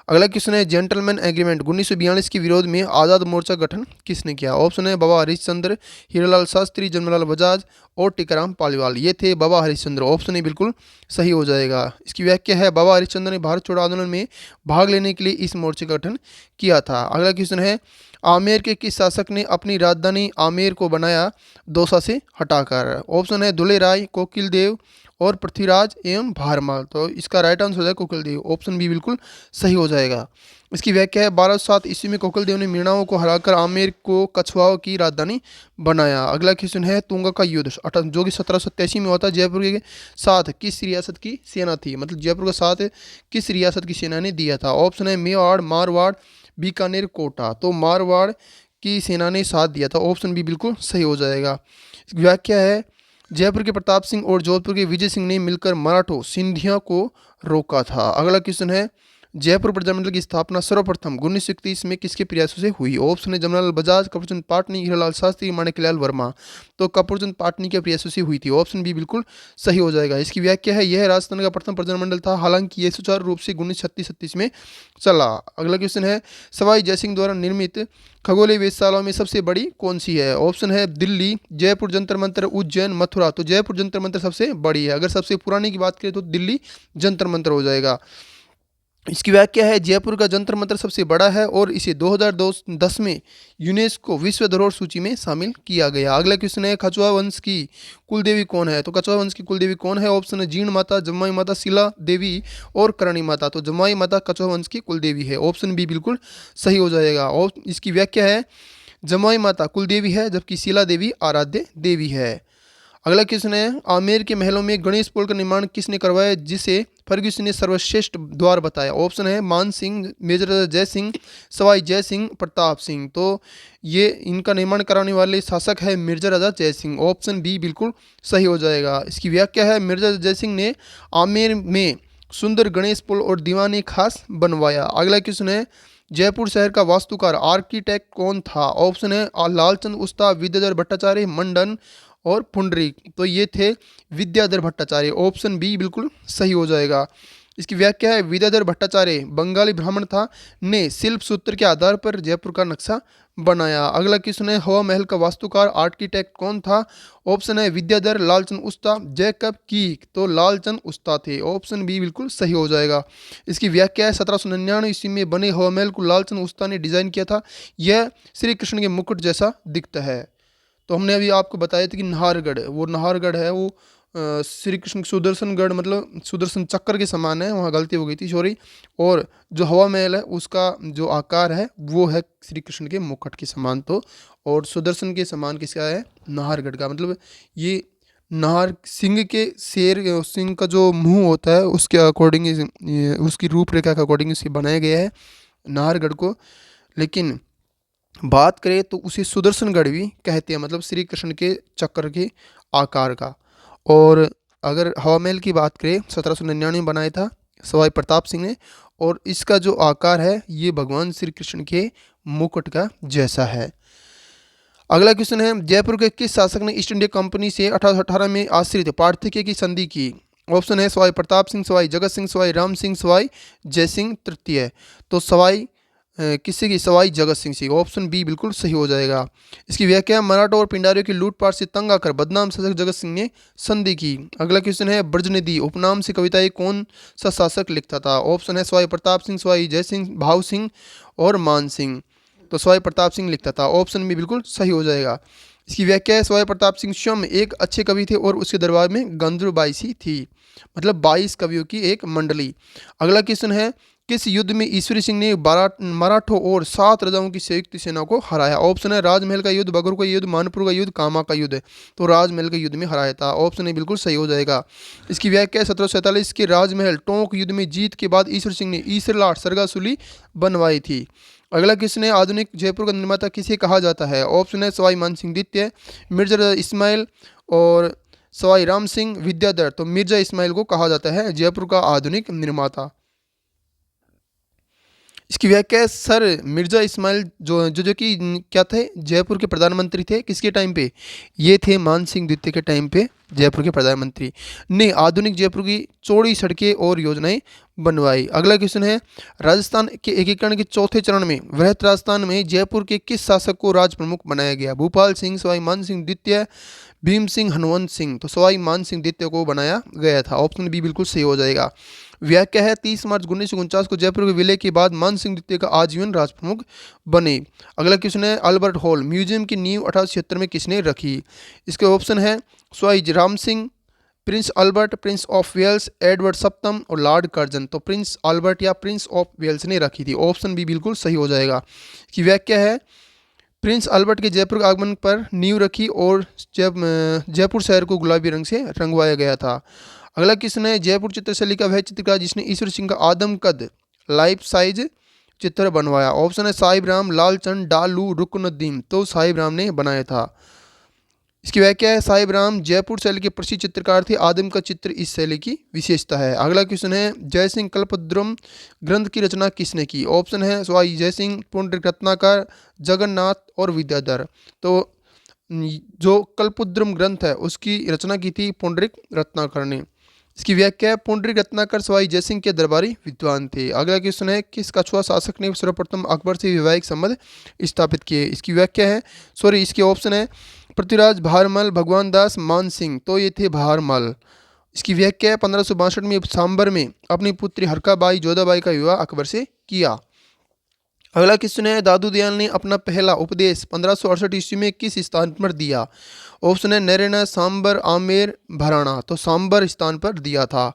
अगला क्वेश्चन है जेंटलमैन एग्रीमेंट 1942 के विरोध में आज़ाद मोर्चा गठन किसने किया? ऑप्शन है बाबा हरिश्चंद्र, हीरालाल शास्त्री, जमनालाल बजाज और टीकाराम पालीवाल। ये थे बाबा हरिश्चंद्र। ऑप्शन ए बिल्कुल सही हो जाएगा। इसकी व्याख्या है बाबा हरिश्चंद्र ने भारत छोड़ो आंदोलन में भाग लेने के लिए इस मोर्चे का गठन किया था। अगला क्वेश्चन है आमेर के किस शासक ने अपनी राजधानी आमेर को बनाया दौसा से हटाकर? ऑप्शन है दुले राय, कोकिल देव और पृथ्वीराज एवं भारमाल। तो इसका राइट आंसर हो जाएगा कोकिल देव। ऑप्शन बी बिल्कुल सही हो जाएगा। इसकी व्याख्या है 1207 ईस्वी में कोकिल देव ने मीणाओं को हराकर आमेर को कछवाओं की राजधानी बनाया। अगला क्वेश्चन है तुंगा का युद्ध जो कि 1787 में होता है, जयपुर के साथ किस रियासत की सेना थी? मतलब जयपुर का साथ किस रियासत की सेना ने दिया था? ऑप्शन है मेवाड़, मारवाड़, बीकानेर, कोटा। तो मारवाड़ की सेना ने साथ दिया था। ऑप्शन बी बिल्कुल सही हो जाएगा। व्याख्या है जयपुर के प्रताप सिंह और जोधपुर के विजय सिंह ने मिलकर मराठों सिंधिया को रोका था। अगला क्वेश्चन है जयपुर प्रजामंडल की स्थापना सर्वप्रथम 1931 में किसके प्रयासों से हुई? ऑप्शन है जमनालाल बजाज, कपूरचंद पाटनी, हीरालाल शास्त्री, माणिक्यलाल वर्मा। तो कपूरचंद पाटनी के प्रयासों से हुई थी। ऑप्शन बी बिल्कुल सही हो जाएगा। इसकी व्याख्या है यह राजस्थान का प्रथम प्रजामंडल था, हालांकि यह सुचारू रूप से 1936-37 में चला। अगला क्वेश्चन है सवाई जयसिंह द्वारा निर्मित खगोलीय वेधशालाओं में सबसे बड़ी कौन सी है? ऑप्शन है दिल्ली, जयपुर जंतर मंतर, उज्जैन, मथुरा। तो जयपुर जंतर मंतर सबसे बड़ी है। अगर सबसे पुरानी की बात करें तो दिल्ली जंतर मंतर हो जाएगा। इसकी व्याख्या है जयपुर का जंतर मंतर सबसे बड़ा है और इसे 2010 में यूनेस्को विश्व धरोहर सूची में शामिल किया गया। अगला क्वेश्चन है कछवाहा वंश की कुलदेवी कौन है? तो कछवाहा वंश की कुलदेवी कौन है? ऑप्शन है जीर्ण माता, जम्माई माता, शिला देवी और करणी माता। तो जम्माई माता कछवाहा वंश की कुलदेवी है। ऑप्शन बी बिल्कुल सही हो जाएगा। और इसकी व्याख्या है जम्माई माता कुलदेवी है जबकि शिला देवी आराध्य देवी है। अगला क्वेश्चन है आमेर के महलों में गणेश पोल का निर्माण किसने करवाया जिसे फर्ग्यूसन ने सर्वश्रेष्ठ द्वार बताया? ऑप्शन है मान सिंह, मेजर जय सिंह, सवाई जय सिंह, प्रताप सिंह। तो ये इनका निर्माण कराने वाले शासक है मिर्जा राजा जय सिंह। ऑप्शन बी बिल्कुल सही हो जाएगा। इसकी व्याख्या है मिर्जा जय सिंह ने आमेर में सुंदर गणेश पुल और दीवान खास बनवाया। अगला क्वेश्चन है जयपुर शहर का वास्तुकार आर्किटेक्ट कौन था? ऑप्शन है लालचंद उस्ता, विद्याधर भट्टाचार्य, मंडन और पुंडरीक। तो ये थे विद्याधर भट्टाचार्य। ऑप्शन बी बिल्कुल सही हो जाएगा। इसकी व्याख्या है विद्याधर भट्टाचार्य बंगाली ब्राह्मण था, ने शिल्प सूत्र के आधार पर जयपुर का नक्शा बनाया। अगला क्वेश्चन है हवा महल का वास्तुकार आर्किटेक्ट कौन था? ऑप्शन है विद्याधर, लालचंद उस्ता, जैकब कीक। तो लालचंद उस्ता थे। ऑप्शन बी बिल्कुल सही हो जाएगा। इसकी व्याख्या है 1799 ईस्वी में बने हवा महल को लालचंद उस्ता ने डिजाइन किया था। यह श्री कृष्ण के मुकुट जैसा दिखता है। तो हमने अभी आपको बताया था कि नाहरगढ़, वो नाहरगढ़ है वो श्री कृष्ण सुदर्शनगढ़ मतलब सुदर्शन चक्र के समान है, वहाँ गलती हो गई थी सॉरी। और जो हवा महल है उसका जो आकार है वो है श्री कृष्ण के मुकुट के समान। तो और सुदर्शन के समान किसका है? नाहरगढ़ का। मतलब ये नाहर सिंह के शेर सिंह का जो मुंह होता है उसके अकॉर्डिंग उसकी रूपरेखा के अकॉर्डिंग इसे बनाया गया है नाहरगढ़ को। लेकिन बात करें तो उसे सुदर्शनगढ़ भी कहते हैं, मतलब श्री कृष्ण के चक्र के आकार का। और अगर हवा महल की बात करें 1799 में बनाया था सवाई प्रताप सिंह ने, और इसका जो आकार है ये भगवान श्री कृष्ण के मुकुट का जैसा है। अगला क्वेश्चन है जयपुर के किस शासक ने ईस्ट इंडिया कंपनी से 1818 में आश्रित पार्थक्य की संधि की? ऑप्शन है सवाई प्रताप सिंह, सवाई जगत सिंह, सवाई राम सिंह, सवाई जय सिंह तृतीय। तो सवाई किससे की? सवाई जगत सिंह से। ऑप्शन बी बिल्कुल सही हो जाएगा। इसकी व्याख्या मराठों और पिंडारियों की लूटपाट से तंग आकर बदनाम शासक जगत सिंह ने संधि की। अगला क्वेश्चन है ब्रजनिधि उपनाम से कविताएं कौन सा शासक लिखता था? ऑप्शन है सवाई प्रताप सिंह, सवाई जय सिंह, भाव सिंह और मान सिंह। तो सवाई प्रताप सिंह लिखता था। ऑप्शन बी बिल्कुल सही हो जाएगा। इसकी व्याख्या है सवाई प्रताप सिंह स्वयं एक अच्छे कवि थे और उसके दरबार में गंधर्व 22 थी, मतलब 22 कवियों की एक मंडली। अगला क्वेश्चन है किस युद्ध में ईश्वरी सिंह ने मराठों और 7 राजाओं की संयुक्त सेना को हराया? ऑप्शन है राजमहल का युद्ध, बगरू का युद्ध, मानपुर का युद्ध, कामा का युद्ध। तो राजमहल के युद्ध में हराया था। ऑप्शन ए बिल्कुल सही हो जाएगा। इसकी व्याख्या 1747 के राजमहल टोंक युद्ध में जीत के बाद ईश्वर सिंह ने ईसरलाट सरगासुली बनवाई थी। अगला किसने आधुनिक जयपुर का निर्माता किसे कहा जाता है? ऑप्शन है सवाई मानसिंह द्वितीय, मिर्जा रजा इस्माइल और सवाई राम सिंह विद्याधर। तो मिर्जा इस्माइल को कहा जाता है जयपुर का आधुनिक निर्माता। इसकी व्याख्या है सर मिर्जा इस्माइल जो जो जो कि क्या थे, जयपुर के प्रधानमंत्री थे। किसके टाइम पे? ये थे मान सिंह द्वितीय के टाइम पे जयपुर के प्रधानमंत्री ने आधुनिक जयपुर की चौड़ी सड़कें और योजनाएं बनवाई। अगला क्वेश्चन है राजस्थान के एकीकरण के चौथे चरण में वृहत राजस्थान में जयपुर के किस शासक को राज प्रमुख बनाया गया? भूपाल सिंह, सवाई मान सिंह द्वितीय, भीम सिंह, हनुवंत सिंह। तो सवाई मान सिंह द्वितीय को बनाया गया था। ऑप्शन बी बिल्कुल सही हो जाएगा। व्याख्या है 30 मार्च 1949 को जयपुर के विलय के बाद मान सिंह द्वितीय का आजीवन राज प्रमुख बने। अगला क्वेश्चन है अल्बर्ट हॉल म्यूजियम की नींव 1876 में किसने रखी? इसके ऑप्शन है Sawai Ram Singh, prince Albert, prince of Wales, Edward सप्तम और लॉर्ड कर्जन। तो प्रिंस अल्बर्ट या प्रिंस ऑफ वेल्स ने रखी थी। ऑप्शन बी बिल्कुल सही हो जाएगा। इसकी व्याख्या है प्रिंस अल्बर्ट के जयपुर के आगमन पर नींव रखी और जयपुर शहर को गुलाबी रंग से रंगवाया गया था। अगला क्वेश्चन है जयपुर चित्रशैली का वह चित्रकार जिसने ईश्वर सिंह का आदमकद लाइफ साइज चित्र बनवाया? ऑप्शन है साहिब राम, लालचंद, डालू, रुकनुद्दीन। तो साहिब राम ने बनाया था। इसकी व्याख्या है साहिब राम जयपुर शैली के प्रसिद्ध चित्रकार थे। आदम का चित्र इस शैली की विशेषता है। अगला क्वेश्चन है जयसिंह कल्पद्रुम ग्रंथ की रचना किसने की? ऑप्शन है सवाई जयसिंह, पुंडरीक रत्नाकर, जगन्नाथ और विद्याधर। तो जो कल्पद्रुम ग्रंथ है उसकी रचना की थी पुंडरीक रत्नाकर ने। इसकी व्याख्या पुंडरीक रत्नाकर सवाई जयसिंह के दरबारी विद्वान थे। अगला क्वेश्चन है किस कछुआ शासक ने सर्वप्रथम अकबर से वैवाहिक संबंध स्थापित किए? इसकी व्याख्या है इसके ऑप्शन है पृथ्वीराज, भारमल, भगवान दास, मान सिंह। तो ये थे भारमल। इसकी व्याख्या है 1562 में सांबर में अपनी पुत्री हरकाबाई जोधाबाई का विवाह अकबर से किया। अगला क्वेश्चन है दादू दयाल ने अपना पहला उपदेश 1568 ईस्वी में किस स्थान पर दिया? ऑप्शन है नरेना, सांबर, आमेर, भराना। तो सांबर स्थान पर दिया था।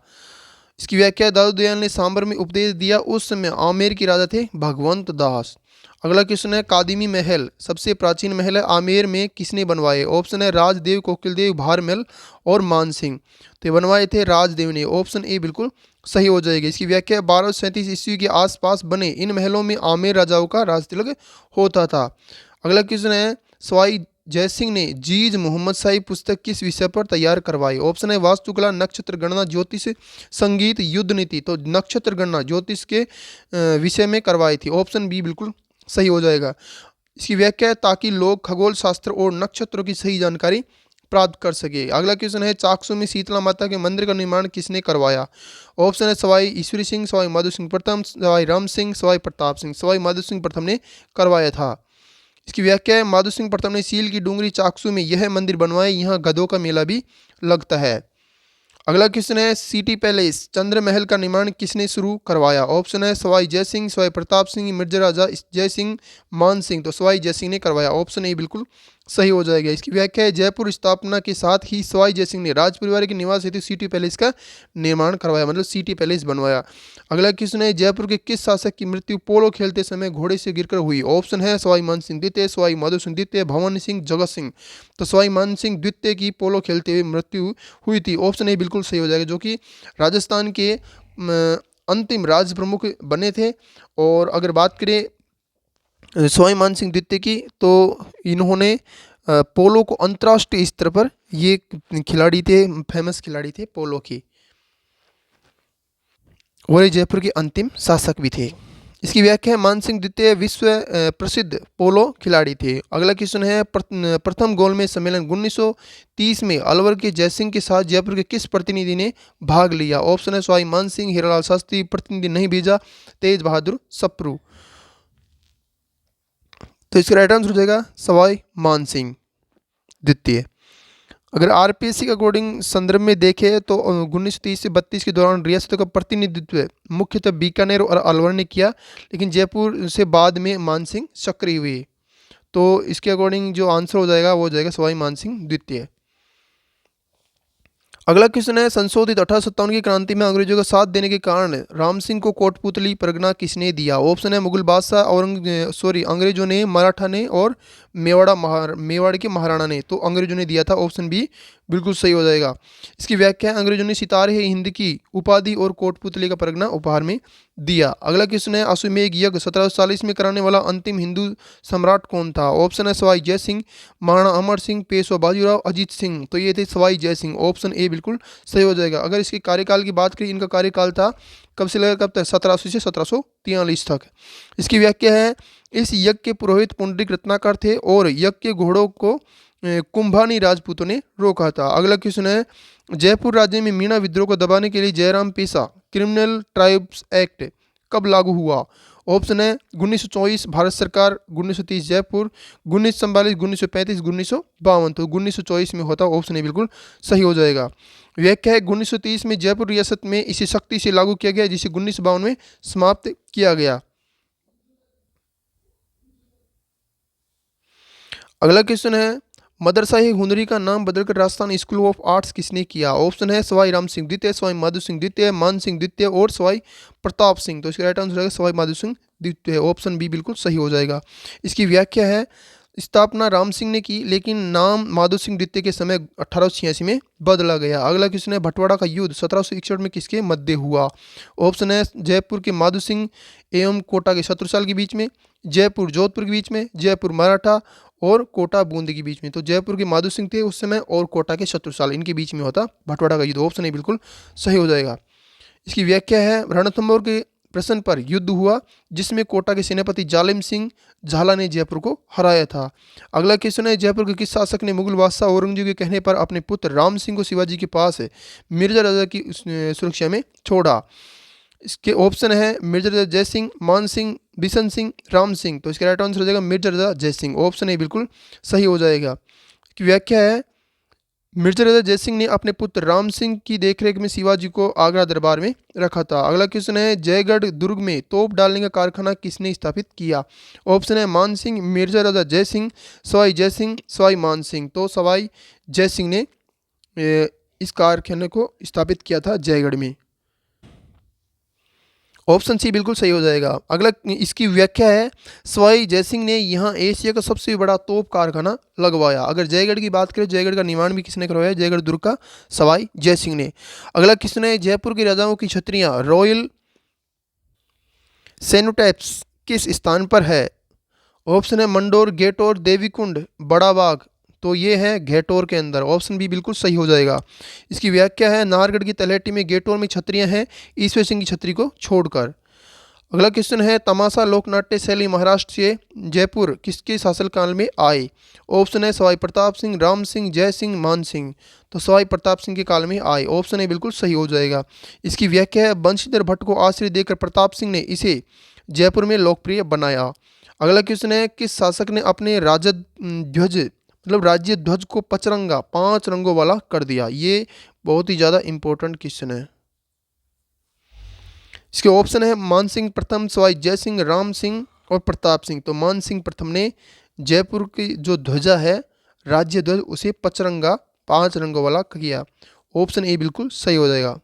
इसकी व्याख्या दादू दयाल ने सांबर में उपदेश दिया। उस समय आमेर के राजा थे भगवंत दास। अगला क्वेश्चन है कादिमी महल सबसे प्राचीन महल है आमेर में किसने बनवाए? ऑप्शन है राजदेव, कोकिलदेव, भारमल और मानसिंह। तो बनवाए थे राजदेव ने। ऑप्शन ए बिल्कुल सही हो जाएगी। इसकी व्याख्या 1237 ईस्वी के आसपास बने इन महलों में आमेर राजाओं का राजतिलक होता था। अगला क्वेश्चन है सवाई जयसिंह ने जीज मोहम्मद शाही पुस्तक किस विषय पर तैयार करवाई? ऑप्शन है वास्तुकला, नक्षत्र गणना, ज्योतिष, संगीत, युद्ध नीति। तो नक्षत्र गणना ज्योतिष के विषय में करवाई थी। ऑप्शन बी बिल्कुल सही हो जाएगा। इसकी व्याख्या है ताकि लोग खगोल शास्त्र और नक्षत्रों की सही जानकारी प्राप्त कर सके। अगला क्वेश्चन है चाकसू में शीतला माता के मंदिर का निर्माण किसने करवाया? ऑप्शन है सवाई ईश्वरी सिंह, सवाई माधो सिंह प्रथम, सवाई राम सिंह, सवाई प्रताप सिंह। सवाई माधो सिंह प्रथम ने करवाया था। इसकी व्याख्या है माधो सिंह प्रथम ने सील की डूंगरी चाकसू में यह मंदिर बनवाए। यहाँ गधों का मेला भी लगता है। अगला क्वेश्चन है सिटी पैलेस चंद्र महल का निर्माण किसने शुरू करवाया? ऑप्शन है सवाई जय सिंह, सवाई प्रताप सिंह, मिर्जा राजा जय सिंह, मान सिंह। तो सवाई जय सिंह ने करवाया। ऑप्शन ए बिल्कुल सही हो जाएगा। इसकी व्याख्या है जयपुर स्थापना के साथ ही सवाई जय सिंह ने राज परिवार के निवास हेतु सिटी पैलेस का निर्माण करवाया, मतलब सिटी पैलेस बनवाया। अगला क्वेश्चन है जयपुर के किस शासक की मृत्यु पोलो खेलते समय घोड़े से गिरकर हुई? ऑप्शन है सवाई मान सिंह द्वितीय, सवाई माधो सिंह द्वितीय, भवानी सिंह, जगत सिंह। तो सवाई मान सिंह द्वितीय की पोलो खेलते हुए मृत्यु हुई थी। ऑप्शन ए बिल्कुल सही हो जाएगा, जो कि राजस्थान के अंतिम राज प्रमुख बने थे। और अगर बात करें सवाई मान सिंह द्वितीय की, तो इन्होंने पोलो को अंतर्राष्ट्रीय स्तर पर ये खिलाड़ी थे, फेमस खिलाड़ी थे पोलो की, और ये जयपुर के अंतिम शासक भी थे। इसकी व्याख्या है मान सिंह द्वितीय विश्व प्रसिद्ध पोलो खिलाड़ी थे। अगला क्वेश्चन है प्रथम गोलमेज सम्मेलन 1930 में अलवर के जयसिंह के साथ जयपुर के किस प्रतिनिधि ने भाग लिया? ऑप्शन है सवाई मान सिंह, हीरालाल शास्त्री। प्रतिनिधि नहीं भेजा, तेज बहादुर सप्रू। तो इसका राइट आंसर हो जाएगा सवाई मान सिंह द्वितीय। अगर आरपीएससी के अकॉर्डिंग संदर्भ में देखें तो 1930 से 32 के दौरान रियासतों का प्रतिनिधित्व मुख्यतः बीकानेर और अलवर ने किया, लेकिन जयपुर से बाद में मानसिंह सक्रिय हुए। तो इसके अकॉर्डिंग जो आंसर हो जाएगा वो हो जाएगा सवाई मानसिंह द्वितीय। अगला क्वेश्चन है, संशोधित 1857 की क्रांति में अंग्रेजों का साथ देने के कारण राम सिंह को कोटपुतली परगना किसने दिया? ऑप्शन है मुगल बादशाह, अंग्रेजों ने, मराठा ने और मेवाड़ के महाराणा ने। तो अंग्रेजों ने दिया था, ऑप्शन बी बिल्कुल सही हो जाएगा। इसकी व्याख्या है, अंग्रेजों ने सितारे हिंद की उपाधि और कोटपुतली का परगना उपहार में दिया। अगला क्वेश्चन है, अश्वमेध यज्ञ 1740 में कराने वाला अंतिम हिंदू सम्राट कौन था? ऑप्शन है सवाई जय सिंह, महाराणा अमर सिंह, पेशवा बाजीराव, अजीत सिंह। तो ये थे सवाई जय सिंह, ऑप्शन ए बिल्कुल सही हो जाएगा। अगर इसके कार्यकाल की बात करें, इनका कार्यकाल था कब से लेकर कब तक? 1780 से 1743 तक। इसकी व्याख्या है, इस यज्ञ के पुरोहित पुंडरीक रत्नाकर थे और यज्ञ के घोड़ों को कुंभानी राजपूतों ने रोका था। अगला क्वेश्चन है, जयपुर राज्य में मीणा विद्रोह को दबाने के लिए जयराम पेशा क्रिमिनल ट्राइब्स एक्ट कब लागू हुआ? ऑप्शन है 1924 भारत सरकार, 1930 जयपुर, 1944, 1935, 1952। तो 1924 में होता, ऑप्शन ए बिल्कुल सही हो जाएगा। व्याख्या है, 1930 में जयपुर रियासत में इसे सख्ती से लागू किया गया, जिसे 1952 में समाप्त किया गया। अगला क्वेश्चन है, मदरसा ए हुनरी का नाम बदलकर राजस्थान स्कूल ऑफ आर्ट्स किसने किया? ऑप्शन है सवाई राम सिंह द्वितीय, सवाई माधो सिंह द्वितीय, मान सिंह द्वितीय और सवाई प्रताप सिंह। तो इसका राइट आंसर है सवाई माधो सिंह द्वितीय, ऑप्शन बी बिल्कुल सही हो जाएगा। इसकी व्याख्या है, स्थापना राम सिंह ने की, लेकिन नाम माधो सिंह द्वितीय के समय 1886 में बदला गया। अगला क्वेश्चन है, भटवाड़ा का युद्ध 1761 में किसके मध्य हुआ? ऑप्शन है जयपुर के माधो सिंह एवं कोटा के शत्रुसाल के बीच में, जयपुर जोधपुर के बीच में, जयपुर मराठा और कोटा बूंदी के बीच में। तो जयपुर के माधो सिंह थे उस समय और कोटा के शत्रुसाल, इनके बीच में होता भटवाड़ा का युद्ध, ऑप्शन ए बिल्कुल सही हो जाएगा। इसकी व्याख्या है, रणथंभौर के प्रश्न पर युद्ध हुआ, जिसमें कोटा के सेनापति जालिम सिंह झाला ने जयपुर को हराया था। अगला क्वेश्चन है, जयपुर के किस शासक ने मुगल बादशाह औरंगजेब के कहने पर अपने पुत्र राम सिंह को शिवाजी के पास मिर्जा राजा की सुरक्षा में छोड़ा? इसके ऑप्शन है मिर्जा राजा जय सिंह, मान सिंह, बिशन सिंह, राम सिंह। तो इसका राइट आंसर हो जाएगा मिर्जा राजा जय सिंह, ऑप्शन ए बिल्कुल सही हो जाएगा। की व्याख्या है, मिर्जा राजा जय सिंह ने अपने पुत्र राम सिंह की देखरेख में शिवाजी को आगरा दरबार में रखा था। अगला क्वेश्चन है, जयगढ़ दुर्ग में तोप डालने का कारखाना किसने स्थापित किया? ऑप्शन है मान सिंह, मिर्जा राजा जय सिंह, सवाई जय सिंह, सवाई मान सिंह। तो सवाई जय सिंह ने इस कारखाने को स्थापित किया था जयगढ़ में, ऑप्शन सी बिल्कुल सही हो जाएगा। अगला इसकी व्याख्या है, सवाई जयसिंह ने यहाँ एशिया का सबसे बड़ा तोप कारखाना लगवाया। अगर जयगढ़ की बात करें, जयगढ़ का निर्माण भी किसने करवाया? जयगढ़ दुर्ग का सवाई जयसिंह ने। अगला क्वेश्चन है, जयपुर के राजाओं की छतरियाँ रॉयल सेनोटैप्स किस स्थान पर है? ऑप्शन है मंडोर, गेटोर, देवीकुंड, बड़ा बाग। तो ये है घेटोर के अंदर, ऑप्शन बी बिल्कुल सही हो जाएगा। इसकी व्याख्या है, नाहरगढ़ की तलहटी में गेटोर में छतरियां हैं, ईश्वर सिंह की छतरी को छोड़कर। अगला क्वेश्चन है, तमाशा लोकनाट्य शैली महाराष्ट्र से जयपुर किसके शासनकाल में आए? ऑप्शन है सवाई प्रताप सिंह, राम सिंह, जय सिंह, मान सिंह। तो सवाई प्रताप सिंह के काल में आए, ऑप्शन ए बिल्कुल सही हो जाएगा। इसकी व्याख्या है, बंशीधर भट्ट को आश्रय देकर प्रताप सिंह ने इसे जयपुर में लोकप्रिय बनाया। अगला क्वेश्चन है, किस शासक ने अपने राजद ध्वज मतलब राज्य ध्वज को पचरंगा 5 रंगों वाला कर दिया? ये बहुत ही ज़्यादा इंपॉर्टेंट क्वेश्चन है। इसके ऑप्शन है मान सिंह प्रथम, सवाई जय सिंह, राम सिंह और प्रताप सिंह। तो मान सिंह प्रथम ने जयपुर की जो ध्वजा है राज्य ध्वज, उसे पचरंगा 5 रंगों वाला किया, ऑप्शन ए बिल्कुल सही हो जाएगा।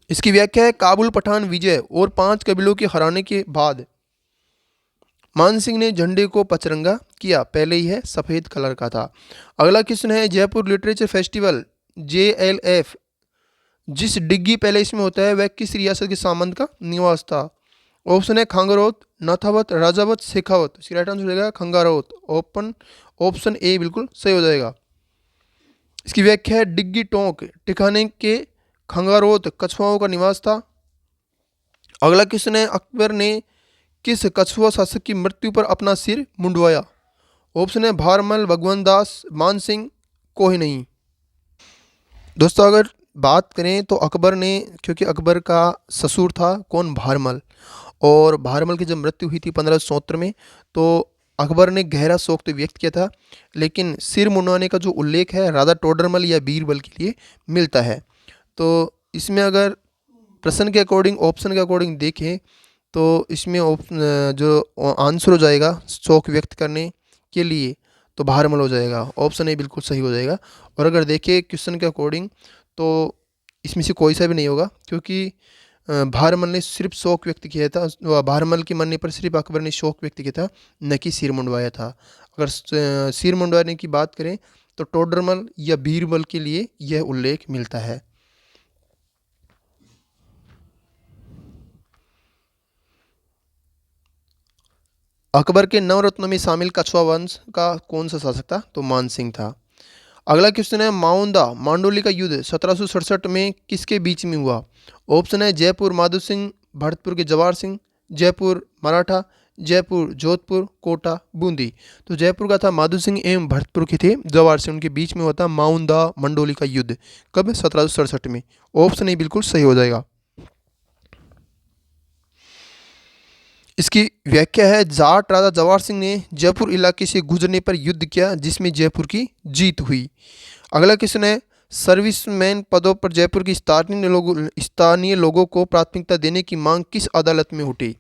इसकी व्याख्या है, काबुल पठान विजय और 5 कबीलों के हराने के बाद मान सिंह ने झंडे को पचरंगा किया, पहले ही है सफ़ेद कलर का था। अगला क्वेश्चन है, जयपुर लिटरेचर फेस्टिवल JLF जिस डिग्गी पैलेस में होता है वह किस रियासत के सामंत का निवास था? ऑप्शन है खंगारोत, नथावत, राजावत, शेखावत। इसका राइट आंसर हो जाएगा खंगारोत, ऑप्शन ए बिल्कुल सही हो जाएगा। इसकी व्याख्या है, डिग्गी टोंक ठिकाने के खंगारोत कछुआओं का निवास था। अगला क्वेश्चन है, अकबर ने किस कछुआ शासक की मृत्यु पर अपना सिर मुंडवाया? ऑप्शन है भारमल, भगवंत दास, मान सिंह, कोई नहीं। दोस्तों अगर बात करें तो अकबर ने, क्योंकि अकबर का ससुर था कौन? भारमल, और भारमल की जब मृत्यु हुई थी 1570 में, तो अकबर ने गहरा शोक तो व्यक्त किया था, लेकिन सिर मुंडवाने का जो उल्लेख है राजा टोडरमल या बीरबल के लिए मिलता है। तो इसमें अगर प्रश्न के अकॉर्डिंग, ऑप्शन के अकॉर्डिंग देखें तो इसमें जो आंसर हो जाएगा शोक व्यक्त करने के लिए, तो भारमल हो जाएगा। ऑप्शन ए बिल्कुल सही हो जाएगा। और अगर देखिए क्वेश्चन के अकॉर्डिंग तो इसमें से कोई सा भी नहीं होगा, क्योंकि भारमल ने सिर्फ शोक व्यक्त किया था। भारमल के मरने पर सिर्फ अकबर ने शोक व्यक्त किया था, न कि सिर मुंडवाया था। अगर सिर मुंडवाने की बात करें तो टोडरमल या बीरबल के लिए यह उल्लेख मिलता है। अकबर के नवरत्नों में शामिल कछवा वंश का कौन सा शासक था? तो मानसिंह था। अगला क्वेश्चन है, माउंदा मांडोली का युद्ध 1767 में किसके बीच में हुआ? ऑप्शन है जयपुर माधो सिंह, भरतपुर के जवाहर सिंह, जयपुर मराठा, जयपुर जोधपुर, कोटा बूंदी। तो जयपुर का था माधो सिंह एवं भरतपुर के थे जवाहर सिंह, उनके बीच में हुआ था माउंदा मंडोली का युद्ध। कब? 1767 में। ऑप्शन ए बिल्कुल सही हो जाएगा। इसकी व्याख्या है, जाट राजा जवाहर सिंह ने जयपुर इलाके से गुजरने पर युद्ध किया जिसमें जयपुर की जीत हुई। अगला क्वेश्चन है, सर्विसमैन पदों पर जयपुर की स्थानीय लोगों को प्राथमिकता देने की मांग किस अदालत में उठी?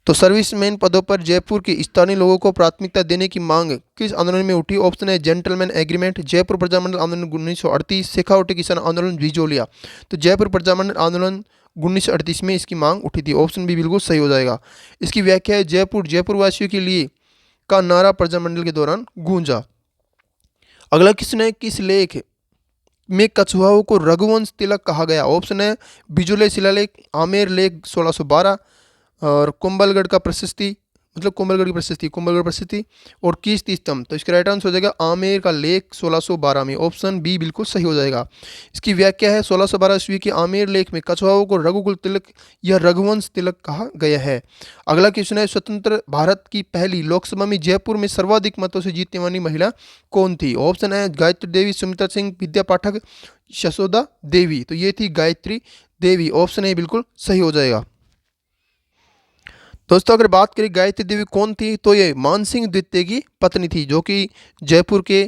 तो सर्विसमैन पदों पर जयपुर के स्थानीय लोगों को प्राथमिकता देने की मांग किस आंदोलन में उठी? ऑप्शन है जेंटलमैन एग्रीमेंट, जयपुर प्रजामंडल आंदोलन 1938, शेखावटी किसान आंदोलन, विजोलिया। तो जयपुर प्रजामंडल आंदोलन 1938 में इसकी मांग उठी थी। ऑप्शन बी बिल्कुल सही हो जाएगा। इसकी व्याख्या है, जयपुर जयपुर वासियों के लिए का नारा प्रजामंडल के दौरान गूंजा। अगला क्वेश्चन है, किस लेख में कछुआओं को रघुवंश तिलक कहा गया? ऑप्शन है बिजोले शिलालेख, आमेर लेख 1612, और कुंभलगढ़ का प्रशस्ति, मतलब कुंभलगढ़ प्रशस्ति और कीर्ति स्तंभ। तो इसका राइट आंसर हो जाएगा आमेर का लेख 1612 में। ऑप्शन बी बिल्कुल सही हो जाएगा। इसकी व्याख्या है, 1612 ईस्वी के आमेर लेख में कछुआओं को रघुकुल तिलक या रघुवंश तिलक कहा गया है। अगला क्वेश्चन है, स्वतंत्र भारत की पहली लोकसभा में जयपुर में सर्वाधिक मतों से जीतने वाली महिला कौन थी? ऑप्शन है गायत्री देवी, सुमित्रा सिंह, विद्या पाठक, यशोदा देवी। तो ये थी गायत्री देवी। ऑप्शन ए बिल्कुल सही हो जाएगा। दोस्तों अगर बात करें गायत्री देवी कौन थी, तो ये मानसिंह द्वितीय की पत्नी थी, जो कि जयपुर के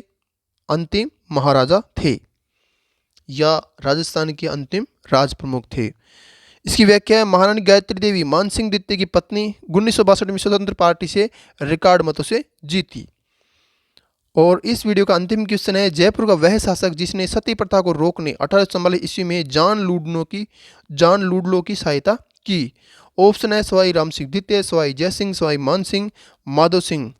अंतिम महाराजा थे या राजस्थान के अंतिम राज प्रमुख थे। इसकी व्याख्या है, महारानी गायत्री देवी मानसिंह द्वितीय की पत्नी 1962 में स्वतंत्र पार्टी से रिकॉर्ड मतों से जीती। और इस वीडियो का अंतिम क्वेश्चन है, जयपुर का वह शासक जिसने सती प्रथा को रोकने 1844 ईस्वी में जॉन लूडलो की सहायता की? ऑप्शन है सवाई राम सिंह द्वितीय, सवाई जय सिंह, सवाई मान सिंह, माधो सिंह।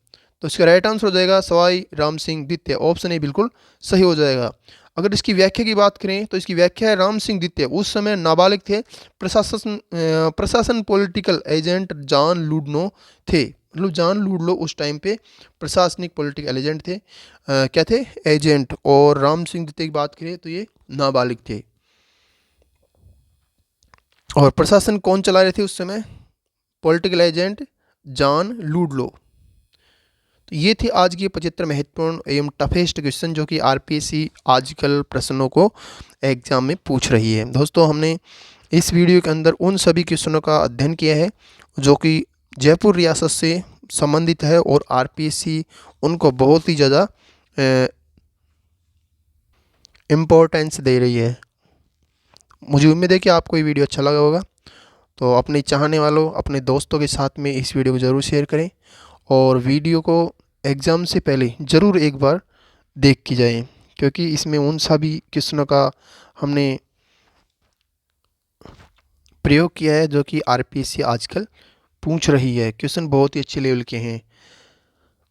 तो इसका राइट आंसर हो जाएगा सवाई राम सिंह द्वितीय। ऑप्शन ए बिल्कुल सही हो जाएगा। अगर इसकी व्याख्या की बात करें तो इसकी व्याख्या है, राम सिंह द्वितीय उस समय नाबालिग थे, प्रशासन पॉलिटिकल एजेंट जॉन लूडनो थे। मतलब जॉन लूडलो उस टाइम पे प्रशासनिक पॉलिटिकल एजेंट थे। क्या थे? एजेंट। और राम सिंह द्वितीय की बात करें तो ये नाबालिग थे। और प्रशासन कौन चला रहे थे उस समय? Political agent John Ludlow. तो ये थे आज के 75 महत्वपूर्ण एवं टफेस्ट क्वेश्चन जो कि आरपीएससी आजकल प्रश्नों को एग्जाम में पूछ रही है। दोस्तों हमने इस वीडियो के अंदर उन सभी क्वेश्चनों का अध्ययन किया है जो कि जयपुर रियासत से संबंधित है और आरपीएससी उनको बहुत ही ज़्यादा इम्पोर्टेंस दे रही है। मुझे उम्मीद है कि आपको ये वीडियो अच्छा लगा होगा। तो अपने चाहने वालों, अपने दोस्तों के साथ में इस वीडियो को ज़रूर शेयर करें और वीडियो को एग्ज़ाम से पहले ज़रूर एक बार देख की जाए, क्योंकि इसमें उन सभी क्वेश्चनों का हमने प्रयोग किया है जो कि आरपीएससी आजकल पूछ रही है। क्वेश्चन बहुत ही अच्छे लेवल के हैं।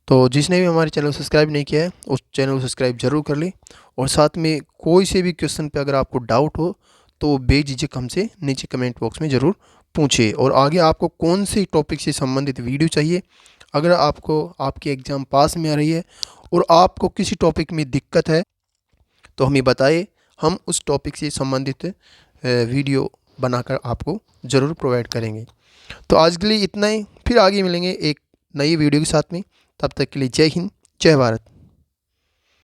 तो जिसने भी हमारे चैनल को सब्सक्राइब नहीं किया है उस चैनल को सब्सक्राइब जरूर कर ले, और साथ में कोई से भी क्वेश्चन पे अगर आपको डाउट हो तो बेझिझक हमसे नीचे कमेंट बॉक्स में ज़रूर पूछे। और आगे आपको कौन से टॉपिक से संबंधित वीडियो चाहिए, अगर आपको आपकी एग्ज़ाम पास में आ रही है और आपको किसी टॉपिक में दिक्कत है तो हमें बताइए, हम उस टॉपिक से संबंधित वीडियो बनाकर आपको ज़रूर प्रोवाइड करेंगे। तो आज के लिए इतना ही, फिर आगे मिलेंगे एक नई वीडियो के साथ में। तब तक के लिए जय हिंद, जय भारत।